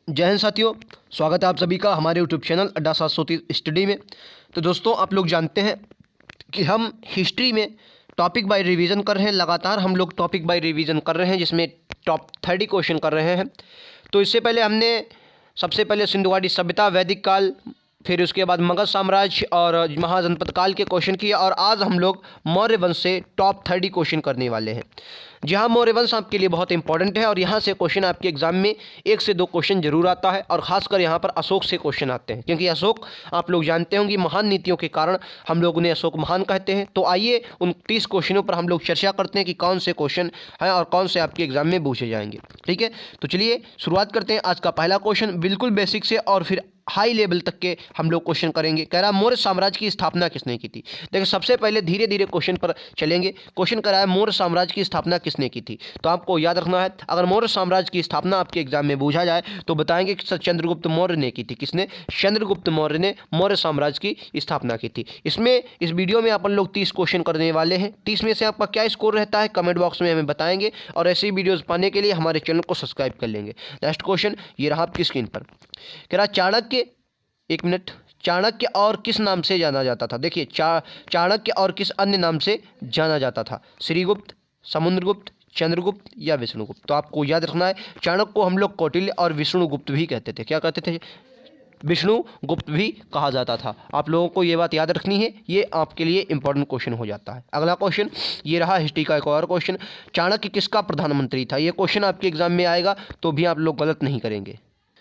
जय हिंद साथियों, स्वागत है आप सभी का हमारे यूट्यूब चैनल अड्डा 730 स्टडी में। तो दोस्तों, आप लोग जानते हैं कि हम हिस्ट्री में टॉपिक बाय रिवीजन कर रहे हैं। लगातार हम लोग टॉपिक बाय रिवीजन कर रहे हैं, जिसमें टॉप 30 क्वेश्चन कर रहे हैं। तो इससे पहले हमने सबसे पहले सिंधु घाटी सभ्यता, वैदिक काल, फिर उसके बाद मगध साम्राज्य और महाजनपद काल के क्वेश्चन किए, और आज हम लोग मौर्य वंश से टॉप 30 क्वेश्चन करने वाले हैं। जहाँ मौर्य वंश आपके लिए बहुत इंपॉर्टेंट है और यहाँ से क्वेश्चन आपके एग्जाम में 1 से 2 क्वेश्चन जरूर आता है, और खासकर यहाँ पर अशोक से क्वेश्चन आते हैं, क्योंकि अशोक आप लोग जानते होंगे महान नीतियों के कारण हम लोग उन्हें अशोक महान कहते हैं। तो आइए उन 30 क्वेश्चनों पर हम लोग चर्चा करते हैं कि कौन से क्वेश्चन हैं और कौन से आपके एग्जाम में पूछे जाएंगे। ठीक है, तो चलिए शुरुआत करते हैं। आज का पहला क्वेश्चन बिल्कुल बेसिक से और फिर हाई लेवल तक के हम लोग क्वेश्चन करेंगे। कह रहा है मौर्य साम्राज्य की स्थापना किसने की थी। देखिए, सबसे पहले धीरे धीरे क्वेश्चन पर चलेंगे। क्वेश्चन कह रहा है मौर्य साम्राज्य की स्थापना किसने की थी। तो आपको याद रखना है, अगर मौर्य साम्राज्य की स्थापना आपके एग्जाम में पूछा जाए तो बताएंगे कि सर चंद्रगुप्त मौर्य ने की थी। किसने? चंद्रगुप्त मौर्य ने मौर्य साम्राज्य की स्थापना की थी। इसमें इस वीडियो में अपन लोग 30 क्वेश्चन करने वाले हैं। 30 में से आपका क्या स्कोर रहता है कमेंट बॉक्स में हमें बताएंगे, और ऐसी वीडियोज पाने के लिए हमारे चैनल को सब्सक्राइब कर लेंगे। नेक्स्ट क्वेश्चन ये रहा आपकी स्क्रीन पर। कह रहा चाणक्य, एक मिनट, चाणक्य और किस नाम से जाना जाता था। देखिए, चाणक्य और किस अन्य नाम से जाना जाता था। श्रीगुप्त, समुद्रगुप्त, चंद्रगुप्त या विष्णुगुप्त। तो आपको याद रखना है, चाणक्य को हम लोग कौटिल्य और विष्णुगुप्त भी कहते थे। क्या कहते थे? विष्णुगुप्त भी कहा जाता था। आप लोगों को ये बात याद रखनी है, ये आपके लिए इंपॉर्टेंट क्वेश्चन हो जाता है। अगला क्वेश्चन ये रहा हिस्ट्री का एक और क्वेश्चन। चाणक्य किसका प्रधानमंत्री था। ये क्वेश्चन आपके एग्जाम में आएगा तो भी आप लोग गलत नहीं करेंगे।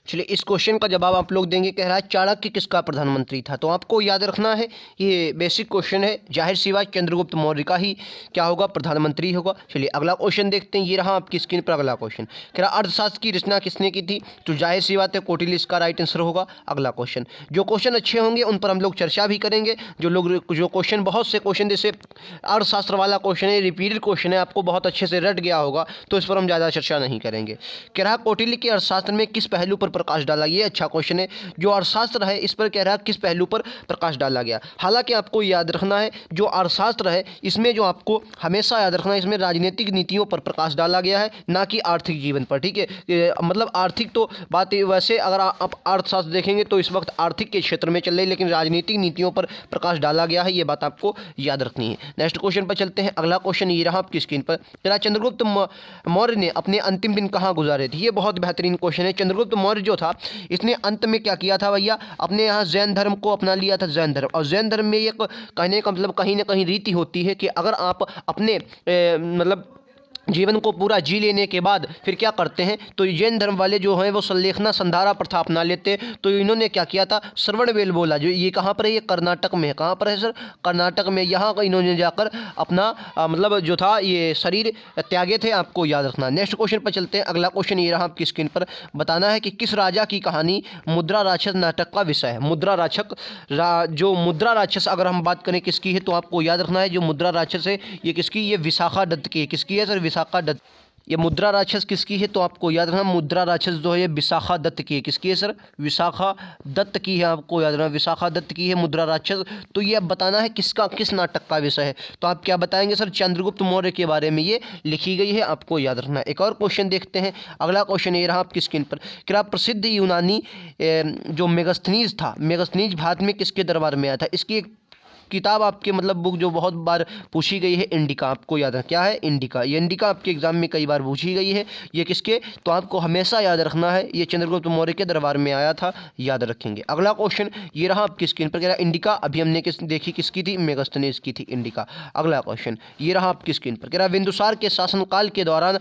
चलिए, इस क्वेश्चन का जवाब आप लोग देंगे। कह रहा है चाणक्य किसका प्रधानमंत्री था। तो आपको याद रखना है, ये बेसिक क्वेश्चन है, जाहिर सी बात चंद्रगुप्त मौर्य का ही क्या होगा, प्रधानमंत्री होगा। चलिए अगला क्वेश्चन देखते हैं। ये रहा आपकी स्क्रीन पर अगला क्वेश्चन। कह रहा अर्थशास्त्र की रचना किसने की थी। तो जाहिर सी बात है कौटिल्य इसका राइट आंसर होगा। अगला क्वेश्चन, जो क्वेश्चन अच्छे होंगे उन पर हम लोग चर्चा भी करेंगे। जो क्वेश्चन, बहुत से क्वेश्चन जैसे अर्थशास्त्र वाला क्वेश्चन है, रिपीटेड क्वेश्चन है, आपको बहुत अच्छे से रट गया होगा, तो इस पर हम ज़्यादा चर्चा नहीं करेंगे। कह रहा कौटिल्य के अर्थशास्त्र में किस पहलू पर प्रकाश डाला। ये अच्छा क्वेश्चन है। जो अर्थशास्त्र है इस पर कह रहा है किस पहलू पर प्रकाश डाला गया। हालांकि आपको याद रखना है, जो अर्थशास्त्र है इसमें जो आपको हमेशा याद रखना है, इसमें राजनीतिक नीतियों पर प्रकाश डाला गया है, ना कि आर्थिक जीवन पर। ठीक है, मतलब आर्थिक तो बात वैसे अगर आप अर्थशास्त्र देखेंगे तो इस वक्त आर्थिक के क्षेत्र में चल रही है, लेकिन राजनीतिक नीतियों पर प्रकाश डाला गया है, ये बात आपको याद रखनी है। नेक्स्ट क्वेश्चन पर चलते हैं। अगला क्वेश्चन ये रहा आपकी स्क्रीन पर। तेरा चंद्रगुप्त मौर्य ने अपने अंतिम दिन कहाँ गुजारे थे। ये बहुत बेहतरीन क्वेश्चन है। चंद्रगुप्त मौर्य जो था इसने अंत में क्या किया था भैया, अपने यहाँ जैन धर्म को अपना लिया था। जैन धर्म, और जैन धर्म में ये कहने का मतलब कहीं ना कहीं रीति होती है कि अगर आप अपने मतलब जीवन को पूरा जी लेने के बाद फिर क्या करते हैं, तो जैन धर्म वाले जो हैं वो संलेखना संधारा प्रथा अपना लेते हैं। तो इन्होंने क्या किया था, श्रवणबेल बोला। जो ये कहाँ पर है, ये कर्नाटक में है। कहाँ पर है सर? कर्नाटक में। यहाँ का इन्होंने जाकर अपना मतलब जो था ये शरीर त्यागे थे। आपको याद रखना। नेक्स्ट क्वेश्चन पर चलते हैं। अगला क्वेश्चन ये रहा आपकी स्क्रीन पर। बताना है कि किस राजा की कहानी मुद्रा राक्षस नाटक का विषय है। मुद्रा राक्षस, जो मुद्रा राक्षस अगर हम बात करें किसकी है, तो आपको याद रखना है जो मुद्रा राक्षस है ये किसकी, ये विशाखा दत्त की है। किसकी है सर? विशाखा दत्त। ये मुद्रा राक्षस किसकी है, तो आपको याद रखना मुद्रा राक्षस जो है ये विशाखा दत्त की है। किसकी है सर? विशाखा दत्त की है। आपको याद रखना विशाखा दत्त की है मुद्रा राक्षस। तो ये अब बताना है किसका, किस नाटक का विषय है। तो आप क्या बताएंगे सर? चंद्रगुप्त मौर्य के बारे में ये लिखी गई है। आपको याद रखना। एक और क्वेश्चन देखते हैं। अगला क्वेश्चन ये रहा आपकी स्क्रीन पर। क्या प्रसिद्ध यूनानी जो मेगास्थनीज था, मेगास्थनीज भारत में किसके दरबार में आया था। इसकी एक किताब आपके मतलब बुक जो बहुत बार पूछी गई है, इंडिका। आपको याद है क्या है? इंडिका। ये इंडिका आपके एग्जाम में कई बार पूछी गई है। ये किसके, तो आपको हमेशा याद रखना है ये चंद्रगुप्त मौर्य के दरबार में आया था, याद रखेंगे। अगला क्वेश्चन ये रहा आपकी स्क्रीन पर। कह रहा इंडिका अभी हमने देखी किसकी थी, मेगास्थनीज की थी इंडिका। अगला क्वेश्चन ये रहा आपकी स्क्रीन पर। कह रहा बिंदुसार के शासनकाल के दौरान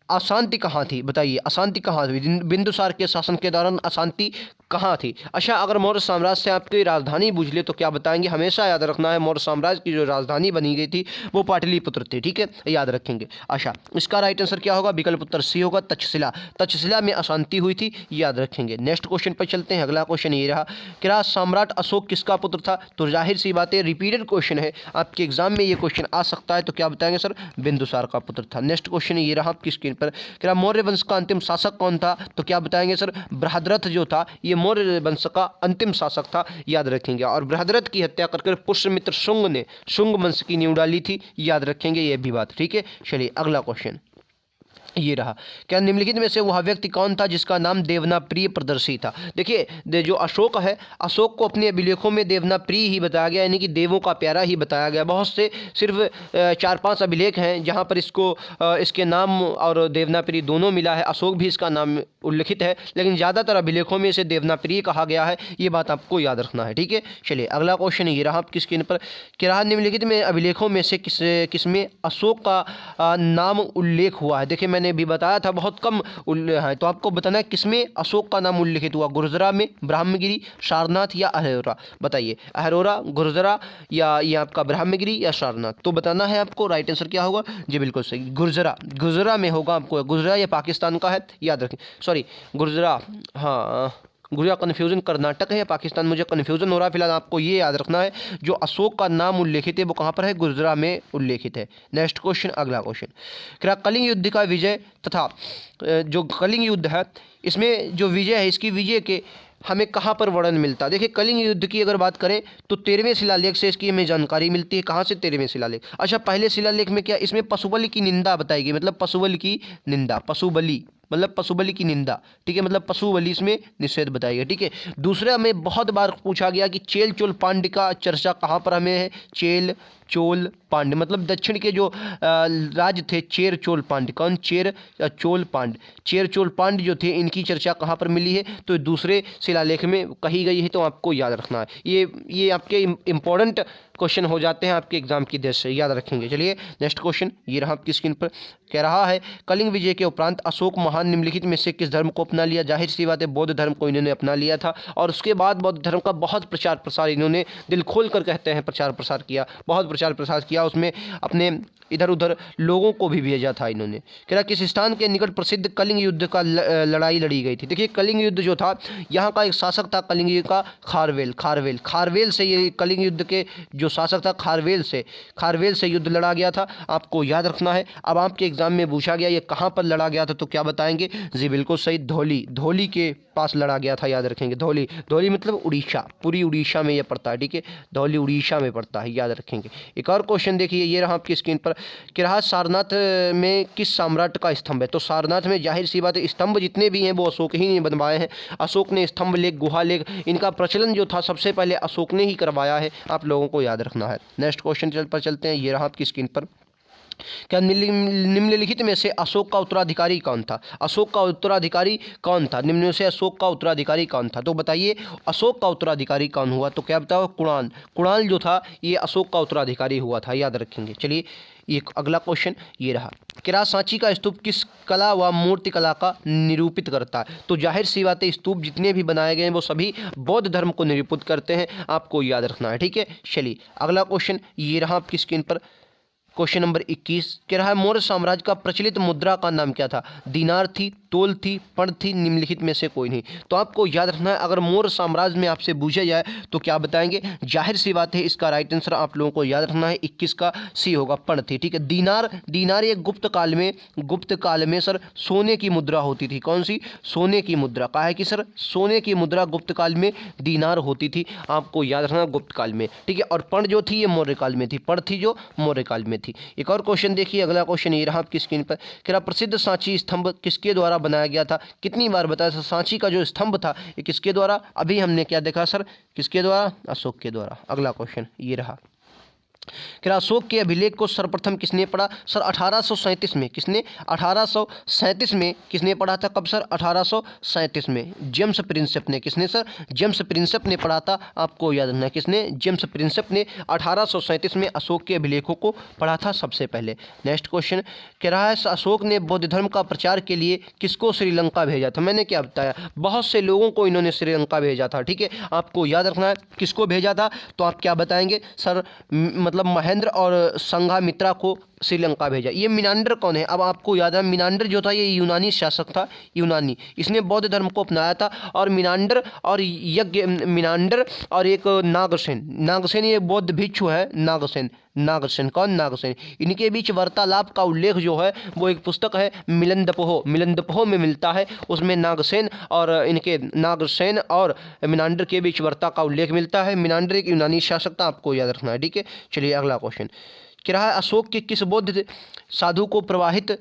अशांति कहाँ थी। बताइए अशांति कहाँ थी, बिंदुसार के शासन के दौरान अशांति कहाँ थी। अच्छा, अगर मौर्य साम्राज्य से आपकी राजधानी पूछ ले तो क्या बताएंगे। हमेशा याद रखना है मौर्य साम्राज्य की जो राजधानी बनी गई थी वो पाटलिपुत्र थी। ठीक है, याद रखेंगे। अच्छा, इसका राइट आंसर क्या होगा, विकल्प उत्तर सी होगा, तक्षशिला। तक्षशिला में अशांति हुई थी, याद रखेंगे। नेक्स्ट क्वेश्चन पर चलते हैं। अगला क्वेश्चन ये रहा। क्या सम्राट अशोक किसका पुत्र था। तो जाहिर सी बात है रिपीटेड क्वेश्चन है, आपके एग्जाम में ये क्वेश्चन आ सकता है। तो क्या बताएंगे सर? बिंदुसार का पुत्र था। नेक्स्ट क्वेश्चन ये रहा आपकी स्क्रीन पर। क्या मौर्य वंश का अंतिम शासक कौन था। तो क्या बताएंगे सर? बृहद्रथ जो था ये मौर्य वंश का अंतिम शासक था, याद रखेंगे। और बृहद्रथ की हत्या करके पुष्यमित्र शुंग ने शुंग वंश की नींव डाली थी, याद रखेंगे ये भी बात। ठीक है, चलिए अगला क्वेश्चन। ये रहा। क्या निम्नलिखित में से वह व्यक्ति कौन था जिसका नाम देवनाप्रिय प्रदर्शी था? देखिए जो अशोक है, अशोक को अपने अभिलेखों में देवनाप्रिय ही बताया गया, यानी कि देवों का प्यारा ही बताया गया। बहुत से सिर्फ 4-5 अभिलेख हैं जहाँ पर इसको इसके नाम और देवनाप्रिय दोनों मिला है। अशोक भी इसका नाम उल्लिखित है, लेकिन ज़्यादातर अभिलेखों में इसे देवनाप्रिय कहा गया है। ये बात आपको याद रखना है, ठीक है। चलिए अगला क्वेश्चन ये रहा आपकी स्क्रीन पर। क्या निम्नलिखित में अभिलेखों में से किसमें अशोक का नाम उल्लेख हुआ है? देखिए मैंने भी बताया था बहुत कम है, तो आपको बताना है किसमें अशोक का नाम उल्लिखित हुआ। गुर्जरा में, ब्राह्मगिरी, सारनाथ या अहरोरा? बताइए, अहरोरा, गुर्जरा या ये आपका ब्राह्मगिरी या सारनाथ? तो बताना है आपको। राइट आंसर क्या होगा? जी बिल्कुल सही, गुर्जरा। गुर्जरा में होगा आपको। गुर्जरा ये पाकिस्तान का है, याद रखें। सॉरी गुर्जरा, हाँ गुर्जरा कन्फ्यूज़न कर्नाटक है या पाकिस्तान, मुझे कन्फ्यूज़न हो रहा है। फिलहाल आपको ये याद रखना है जो अशोक का नाम उल्लेखित है वो कहाँ पर है? गुर्जरा में उल्लेखित है। नेक्स्ट क्वेश्चन, अगला क्वेश्चन। क्या कलिंग युद्ध का विजय तथा जो कलिंग युद्ध है इसमें जो विजय है, इसकी विजय के हमें कहाँ पर वर्णन मिलता है? देखिए कलिंग युद्ध की अगर बात करें तो 13वें शिलालेख से इसकी हमें जानकारी मिलती है। कहाँ से? 13वें शिलालेख। अच्छा, पहले शिलालेख में क्या इसमें पशुबलि की निंदा बताई गई, मतलब पशुबलि की निंदा, पशुबलि मतलब पशुबलि की निंदा, ठीक है, मतलब पशुबलि इसमें निषेध बताई गई, ठीक है। दूसरा में बहुत बार पूछा गया कि चेल चोल पांड्य का चर्चा कहाँ पर हमें है? चेल चोल पांड्य, मतलब दक्षिण के जो राज्य थे चेर चोल पांड्य। कौन? चेर चोल पांड्य। चेर चोल पांड्य जो थे इनकी चर्चा कहाँ पर मिली है? तो दूसरे शिलालेख में कही गई है, तो आपको याद रखना है। ये आपके इंपॉर्टेंट क्वेश्चन हो जाते हैं आपके एग्जाम की दृष्टि से, याद रखेंगे। चलिए नेक्स्ट क्वेश्चन ये रहा आपकी स्क्रीन पर। कह रहा है कलिंग विजय के उपरांत अशोक महान निम्नलिखित में से किस धर्म को अपना लिया? जाहिर सी बात है बौद्ध धर्म को इन्होंने अपना लिया था, और उसके बाद बौद्ध धर्म का बहुत प्रचार प्रसार इन्होंने दिल खोल कर कहते हैं प्रचार प्रसार किया, बहुत प्रचार प्रसार किया। उसमें अपने इधर उधर लोगों को भी भेजा था इन्होंने। कह रहा किस स्थान के निकट प्रसिद्ध कलिंग युद्ध का लड़ाई लड़ी गई थी? देखिए कलिंग युद्ध जो था, यहाँ का एक शासक था कलिंग युद्ध का खारवेल। खारवेल से ये कलिंग युद्ध के जो शासक था खारवेल से युद्ध लड़ा गया था, आपको याद रखना है। अब आपके एग्जाम में पूछा गया ये कहाँ पर लड़ा गया था, तो क्या बताएंगे? जी बिल्कुल सही, धौली के पास लड़ा गया था, याद रखेंगे। धौली मतलब उड़ीसा, पूरी उड़ीसा में ये पड़ता है, ठीक है। धौली उड़ीसा में पड़ता है, याद रखेंगे। एक और क्वेश्चन देखिए, ये रहा आपकी स्क्रीन पर। कि रहा सारनाथ में किस सम्राट का स्तंभ है? तो सारनाथ में जाहिर सी बात है स्तंभ जितने भी हैं वो अशोक ही ने बनवाए हैं। अशोक ने स्तंभ लेख, गुहा लेख, इनका प्रचलन जो था सबसे पहले अशोक ने ही करवाया है, आप लोगों को याद रखना है। नेक्स्ट क्वेश्चन पर चलते हैं, ये रहा आपकी स्क्रीन पर। क्या निम्नलिखित में से अशोक का उत्तराधिकारी कौन था? अशोक का उत्तराधिकारी कौन था? निम्न में से अशोक का उत्तराधिकारी कौन था? तो बताइए अशोक का उत्तराधिकारी कौन हुआ? तो क्या बताओ? कुणाल जो था ये अशोक का उत्तराधिकारी हुआ था, याद रखेंगे। चलिए ये अगला क्वेश्चन ये रहा। किरा सांची का स्तूप किस कला व मूर्ति कला का निरूपित करता है? तो जाहिर सी बात है स्तूप जितने भी बनाए गए हैं वो सभी बौद्ध धर्म को निरूपित करते हैं, आपको याद रखना है, ठीक है। चलिए अगला क्वेश्चन ये रहा आपकी स्क्रीन पर। क्वेश्चन नंबर 21 कह रहा है मौर्य साम्राज्य का प्रचलित मुद्रा का नाम क्या था? दीनार थी, तोल थी, पण थी, निम्नलिखित में से कोई नहीं। तो आपको याद रखना है अगर मौर्य साम्राज्य में आपसे पूछा जाए तो क्या बताएंगे? जाहिर सी बात है इसका राइट आंसर आप लोगों को याद रखना है 21 का सी होगा, पण थी, ठीक है। दीनार ये गुप्त काल में सर सोने की मुद्रा होती थी। कौन सी? सोने की मुद्रा। कहा है कि सर सोने की मुद्रा गुप्त काल में दीनार होती थी, आपको याद रखना गुप्त काल में, ठीक है। और पण जो थी ये मौर्य काल में थी, पण थी जो मौर्य काल में थी। एक और क्वेश्चन देखिए, अगला क्वेश्चन ये रहा आपकी स्क्रीन पर। कह रहा प्रसिद्ध सांची स्तंभ किसके द्वारा बनाया गया था? कितनी बार बताया था? सांची का जो स्तंभ था ये किसके द्वारा? अभी हमने क्या देखा सर? किसके द्वारा? अशोक के द्वारा। अगला क्वेश्चन ये रहा। कह रहा अशोक के अभिलेख को सर्वप्रथम किसने पढ़ा? सर 1837 में। किसने? 1837 में किसने पढ़ा था? कब सर? 1837 में जेम्स प्रिंसेप ने। किसने सर? जेम्स प्रिंसेप ने पढ़ा था, आपको याद रखना है। किसने? जेम्स प्रिंसेप ने 1837 में अशोक के अभिलेखों को पढ़ा था सबसे पहले। नेक्स्ट क्वेश्चन कह रहा है अशोक ने बौद्ध धर्म का प्रचार के लिए किसको श्रीलंका भेजा था? मैंने क्या बताया, बहुत से लोगों को इन्होंने श्रीलंका भेजा था, ठीक है। आपको याद रखना है किसको भेजा था, तो आप क्या बताएंगे सर? मतलब महेंद्र और संघामित्रा को श्रीलंका भेजा। ये मिनांडर कौन है? अब आपको याद है मिनांडर जो था ये यूनानी शासक था, यूनानी, इसने बौद्ध धर्म को अपनाया था। और मिनांडर और एक नागसेन ये बौद्ध भिक्षु है। नागसेन कौन? नागसेन। इनके बीच वार्तालाप का उल्लेख जो है वो एक पुस्तक है मिलंदपोह में मिलता है। उसमें नागसेन और मिनांडर के बीच वार्ता का उल्लेख मिलता है। मिनांडर एक यूनानी शासक था, आपको याद रखना है, ठीक है। चलिए अगला क्वेश्चन कह रहा है अशोक के किस बौद्ध साधु को प्रभावित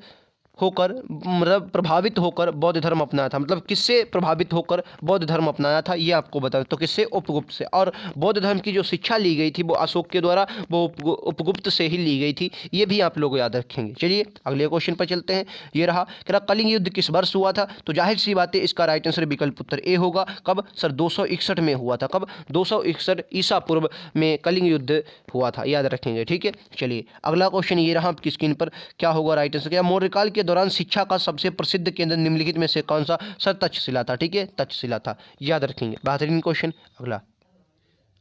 होकर मतलब प्रभावित होकर बौद्ध धर्म अपनाया था, मतलब किससे प्रभावित होकर बौद्ध धर्म अपनाया था ये आपको बताना। तो किससे? उपगुप्त से। और बौद्ध धर्म की जो शिक्षा ली गई थी वो अशोक के द्वारा वो उपगुप्त से ही ली गई थी, ये भी आप लोग याद रखेंगे। चलिए अगले क्वेश्चन पर चलते हैं। ये रहा कि कलिंग युद्ध किस वर्ष हुआ था? तो जाहिर सी बात है इसका राइट आंसर विकल्प उत्तर ए होगा। कब सर? 261 में हुआ था। कब? 261 ईसा पूर्व में कलिंग युद्ध हुआ था, याद रखेंगे। ठीक है, चलिए अगला क्वेश्चन ये रहा आपकी स्क्रीन पर। क्या होगा राइट आंसर? क्या मौर्यकाल के दौरान शिक्षा का सबसे प्रसिद्ध केंद्र निम्नलिखित में से कौन सा? सर तक्षशिला था। ठीक है, तक्षशिला था, याद रखेंगे। बेहतरीन क्वेश्चन।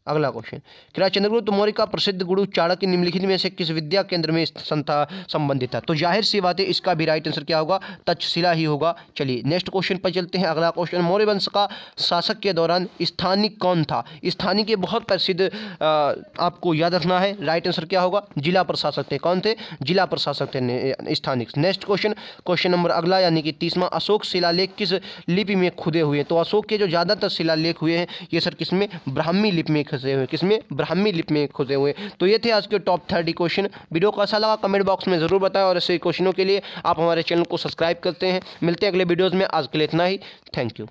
अगला क्वेश्चन, क्या चंद्रगुप्त मौर्य का प्रसिद्ध गुरु चाणक्य निम्नलिखित में से किस विद्या केंद्र में संबंधित था? तो जाहिर सी बात है इसका भी राइट आंसर क्या होगा? तक्षशिला ही होगा। चलिए नेक्स्ट क्वेश्चन पर चलते हैं। अगला क्वेश्चन, मौर्य वंश का शासक के दौरान स्थानिक कौन था? स्थानिक के बहुत प्रसिद्ध आपको याद रखना है। राइट आंसर क्या होगा? जिला प्रशासक थे। कौन थे? जिला प्रशासक थे स्थानिक। नेक्स्ट क्वेश्चन, क्वेश्चन नंबर अगला यानी कि 30वां, अशोक शिलालेख किस लिपि में खुदे हुए? तो अशोक के जो ज़्यादातर शिलालेख हुए हैं ये सर किसमें? ब्राह्मी लिपि में खुदे हुए। किसमें? ब्राह्मी लिपि में खुदे हुए। तो ये थे आज के टॉप 30 क्वेश्चन। वीडियो को अच्छा लगा कमेंट बॉक्स में ज़रूर बताएं और ऐसे क्वेश्चनों के लिए आप हमारे चैनल को सब्सक्राइब करते हैं। मिलते हैं अगले वीडियोज़ में। आज के लिए इतना ही। Thank you.